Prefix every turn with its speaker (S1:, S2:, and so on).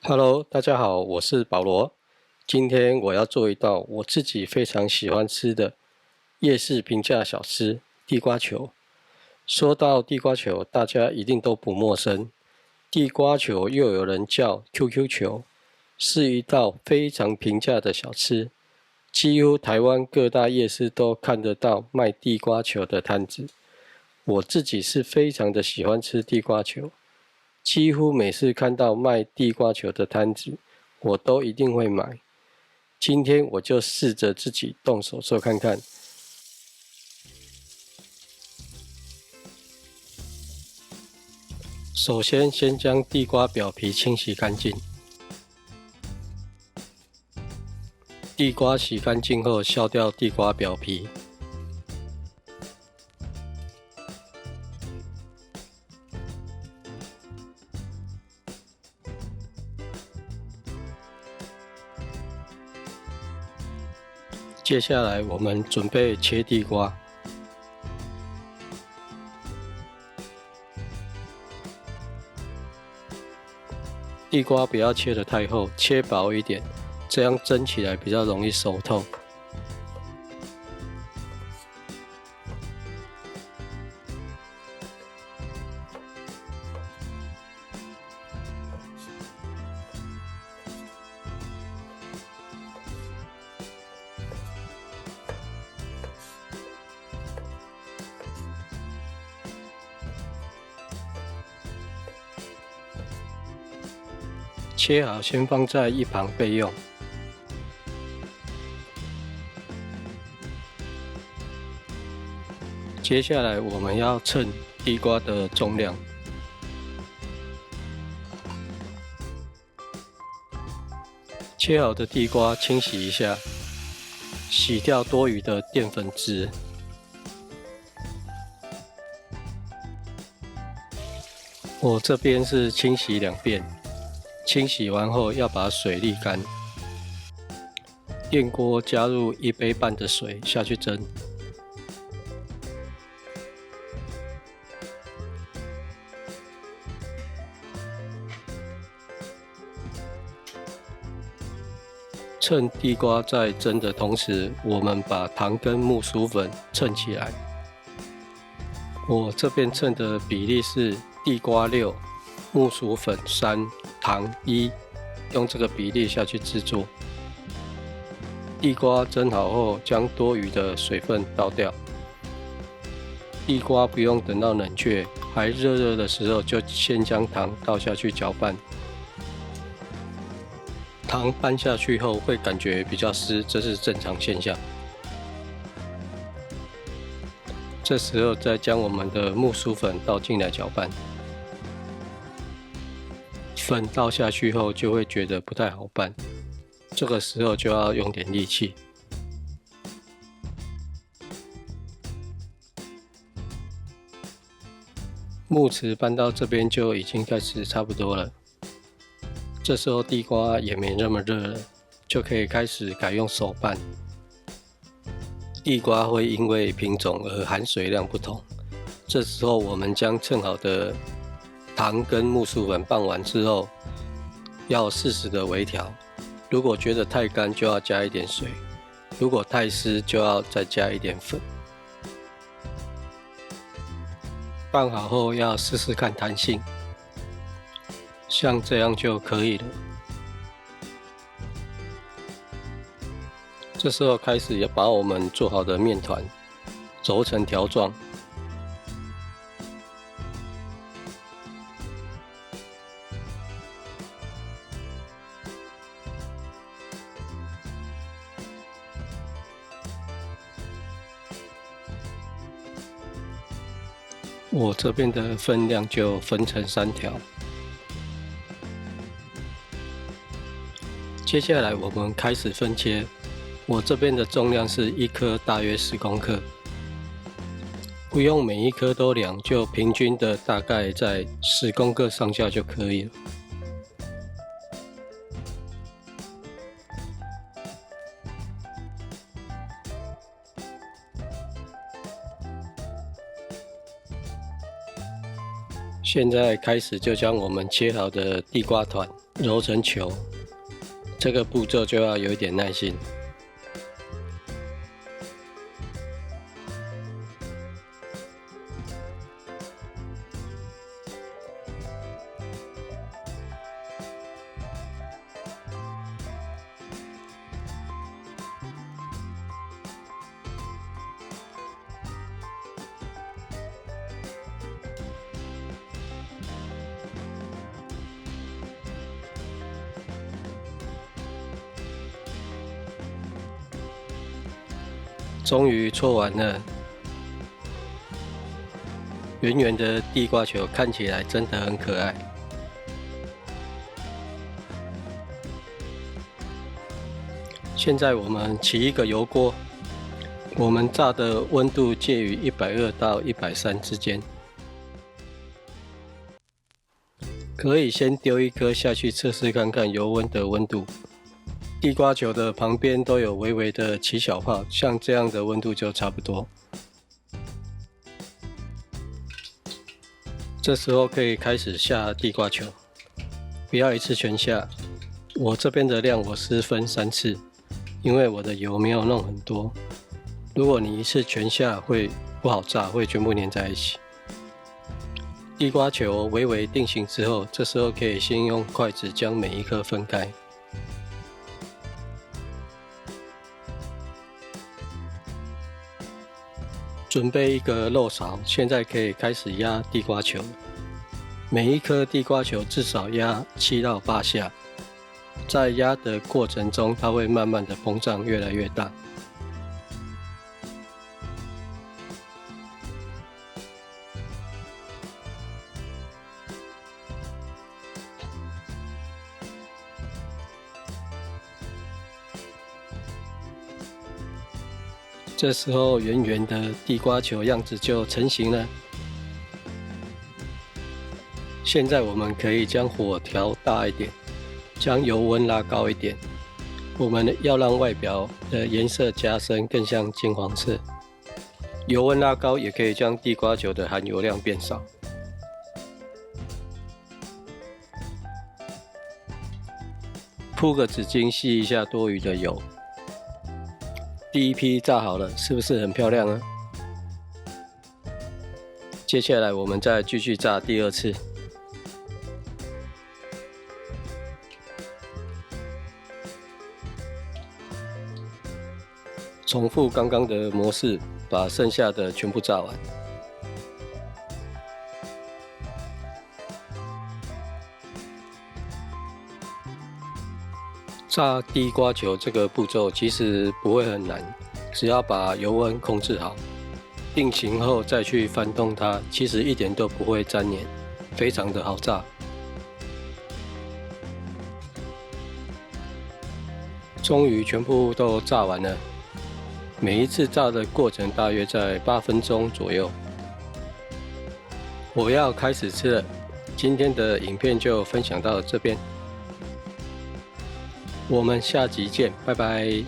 S1: Hello，大家好，我是保罗。今天我要做一道我自己非常喜欢吃的夜市平价小吃——地瓜球。说到地瓜球，大家一定都不陌生。地瓜球又有人叫 QQ 球，是一道非常平价的小吃，几乎台湾各大夜市都看得到卖地瓜球的摊子。我自己是非常的喜欢吃地瓜球。几乎每次看到卖地瓜球的摊子，我都一定会买。今天我就试着自己动手做看看。首先，先将地瓜表皮清洗干净。地瓜洗干净后，削掉地瓜表皮。接下来，我们准备切地瓜。地瓜不要切得太厚，切薄一点，这样蒸起来比较容易熟透。切好，先放在一旁备用。接下来我们要称地瓜的重量。切好的地瓜清洗一下，洗掉多余的淀粉质。我这边是清洗2遍。清洗完后要把水沥干，电锅加入1杯半的水下去蒸。趁地瓜在蒸的同时，我们把糖跟木薯粉称起来。我这边称的比例是地瓜6，木薯粉3，糖1，用这个比例下去制作。地瓜蒸好后，将多余的水分倒掉。地瓜不用等到冷却，还热热的时候，就先将糖倒下去搅拌。糖拌下去后会感觉比较湿，这是正常现象。这时候再将我们的木薯粉倒进来搅拌。粉倒下去后就会觉得不太好拌，这个时候就要用点力气。木匙拌到这边就已经开始差不多了。这时候地瓜也没那么热了，就可以开始改用手拌。地瓜会因为品种而含水量不同，这时候我们将称好的糖跟木薯粉拌完之后，要适时的微调。如果觉得太干，就要加一点水；如果太湿，就要再加一点粉。拌好后要试试看弹性，像这样就可以了。这时候开始要把我们做好的面团揉成条状。我这边的分量就分成3条。接下来我们开始分切。我这边的重量是1颗大约10公克，不用每一颗都量，就平均的大概在10公克上下就可以了。现在开始就将我们切好的地瓜团揉成球，这个步骤就要有一点耐心。终于搓完了，圆圆的地瓜球看起来真的很可爱。现在我们起一个油锅，我们炸的温度介于120到130之间，可以先丢一颗下去测试看看油温的温度。地瓜球的旁边都有微微的起小泡，像这样的温度就差不多。这时候可以开始下地瓜球，不要一次全下。我这边的量我是分3次，因为我的油没有弄很多。如果你一次全下会不好炸，会全部粘在一起。地瓜球微微定型之后，这时候可以先用筷子将每一颗分开。准备一个肉勺，现在可以开始压地瓜球。每一颗地瓜球至少压7到8下，在压的过程中，它会慢慢的膨胀，越来越大。这时候圆圆的地瓜球样子就成型了。现在我们可以将火调大一点，将油温拉高一点。我们要让外表的颜色加深，更像金黄色。油温拉高也可以将地瓜球的含油量变少。铺个纸巾吸一下多余的油。第一批炸好了，是不是很漂亮呢？接下来我们再继续炸第2次。重复刚刚的模式，把剩下的全部炸完。炸地瓜球这个步骤其实不会很难，只要把油温控制好，定型后再去翻动它，其实一点都不会粘黏，非常的好炸。终于全部都炸完了，每一次炸的过程大约在8分钟左右。我要开始吃了，今天的影片就分享到这边。我们下集见，拜拜。